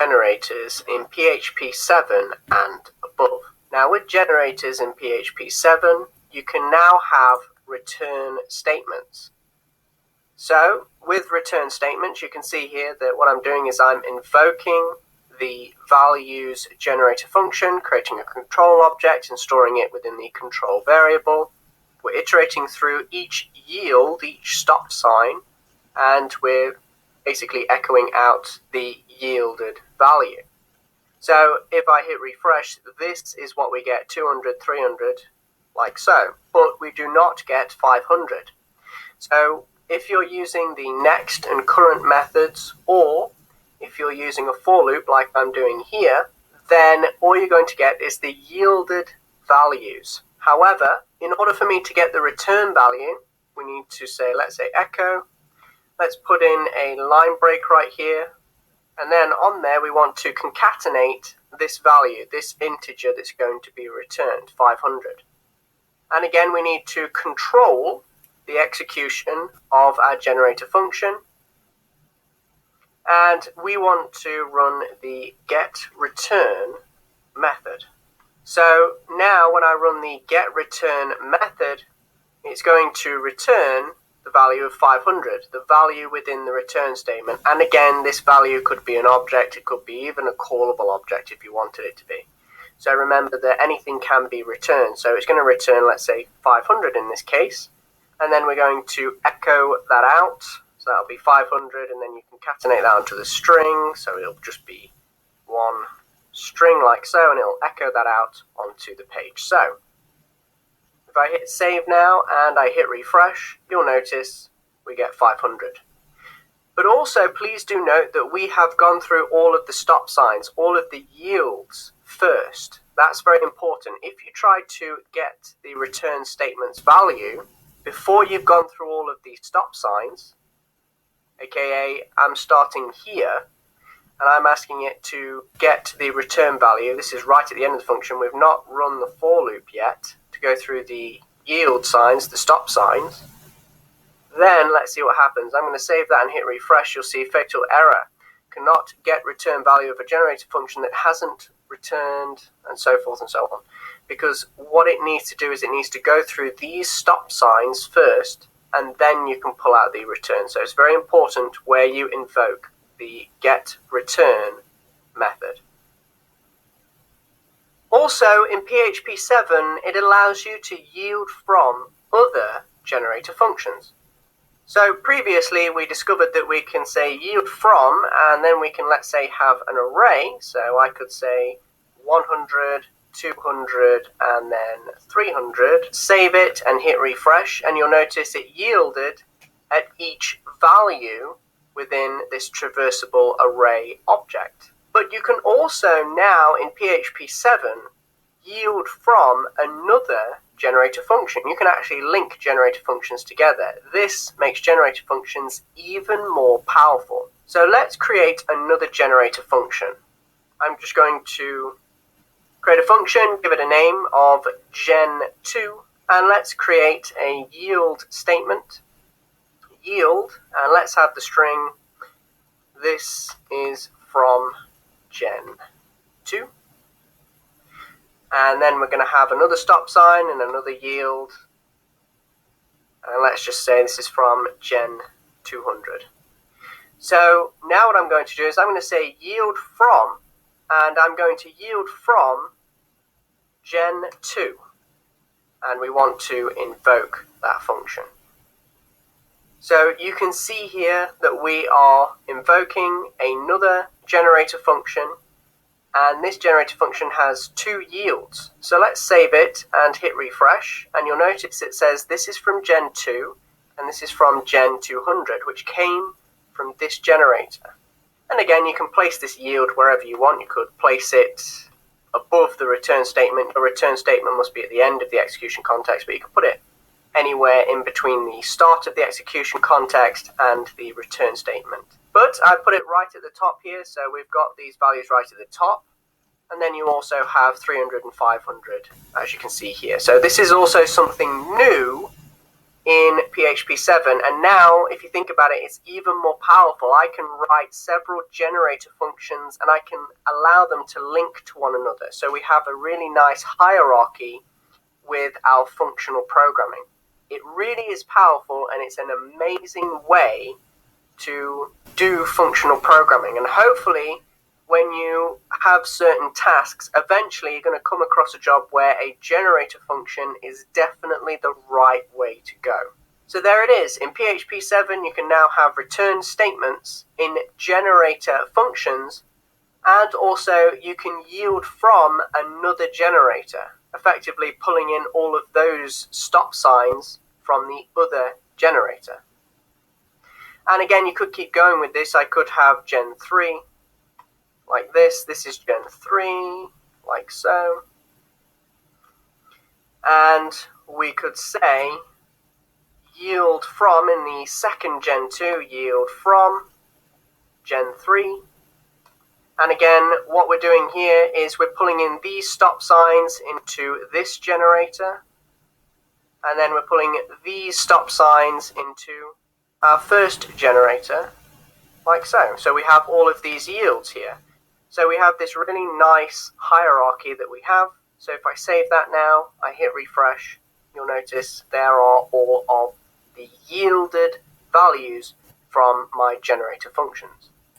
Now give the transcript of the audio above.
generators in PHP7 and above. Now with generators in PHP7, you can now have return statements. So with return statements, you can see here that what I'm doing is I'm invoking the values generator function, creating a control object and storing it within the control variable. We're iterating through each yield, each stop sign, and we're basically echoing out the yielded value. So if I hit refresh, this is what we get, 200, 300, like so, but we do not get 500. So if you're using the next and current methods, or if you're using a for loop like I'm doing here, then all you're going to get is the yielded values. However, in order for me to get the return value, we need to say, let's say echo. Let's put in a line break right here. And then on there, we want to concatenate this value, this integer that's going to be returned, 500. And again, we need to control the execution of our generator function. And we want to run the getReturn method. So now when I run the getReturn method, it's going to return the value of 500, the value within the return statement. And again, this value could be an object, it could be even a callable object if you wanted it to be. So remember that anything can be returned. So it's going to return, let's say, 500 in this case. And then we're going to echo that out. So that'll be 500, and then you can concatenate that onto the string. So it'll just be one string like so, and it'll echo that out onto the page. So if I hit save now and I hit refresh, you'll notice we get 500. But also please do note that we have gone through all of the stop signs, all of the yields first. That's very important. If you try to get the return statement's value before you've gone through all of these stop signs, aka I'm starting here and I'm asking it to get the return value. This is right at the end of the function. We've not run the for loop yet to go through the yield signs, the stop signs. Then let's see what happens. I'm going to save that and hit refresh. You'll see fatal error. Cannot get return value of a generator function that hasn't returned, and so forth and so on. Because what it needs to do is it needs to go through these stop signs first, and then you can pull out the return. So it's very important where you invoke the getReturn method. Also, in PHP7, it allows you to yield from other generator functions. So previously, we discovered that we can say yield from, and then we can, let's say, have an array. So I could say 100, 200, and then 300. Save it and hit refresh, and you'll notice it yielded at each value within this traversable array object. But you can also now in PHP7 yield from another generator function. You can actually link generator functions together. This makes generator functions even more powerful. So let's create another generator function. I'm just going to create a function, give it a name of gen2, and let's create a yield statement. Yield, and let's have the string, this is from gen2. And then we're going to have another stop sign and another yield. And let's just say this is from gen200. So now what I'm going to do is I'm going to say yield from, and I'm going to yield from gen2. And we want to invoke that function. So you can see here that we are invoking another generator function, and this generator function has two yields. So let's save it and hit refresh, and you'll notice it says this is from gen2 and this is from gen200, which came from this generator. And again, you can place this yield wherever you want. You could place it above the return statement. The return statement must be at the end of the execution context, but you can put it anywhere in between the start of the execution context and the return statement. But I put it right at the top here, so we've got these values right at the top. And then you also have 300 and 500, as you can see here. So this is also something new in PHP7, and now if you think about it, it's even more powerful. I can write several generator functions and I can allow them to link to one another. So we have a really nice hierarchy with our functional programming. It really is powerful, and it's an amazing way to do functional programming. And hopefully when you have certain tasks, eventually you're going to come across a job where a generator function is definitely the right way to go. So there it is. In PHP7 you can now have return statements in generator functions, and also you can yield from another generator, effectively pulling in all of those stop signs from the other generator. And again, you could keep going with this. I could have Gen 3 like this. This is Gen 3, like so. And we could say yield from in the second Gen 2, yield from Gen 3. And again, what we're doing here is we're pulling in these stop signs into this generator. And then we're pulling these stop signs into our first generator, like so. So we have all of these yields here. So we have this really nice hierarchy that we have. So if I save that now, I hit refresh, you'll notice there are all of the yielded values from my generator functions.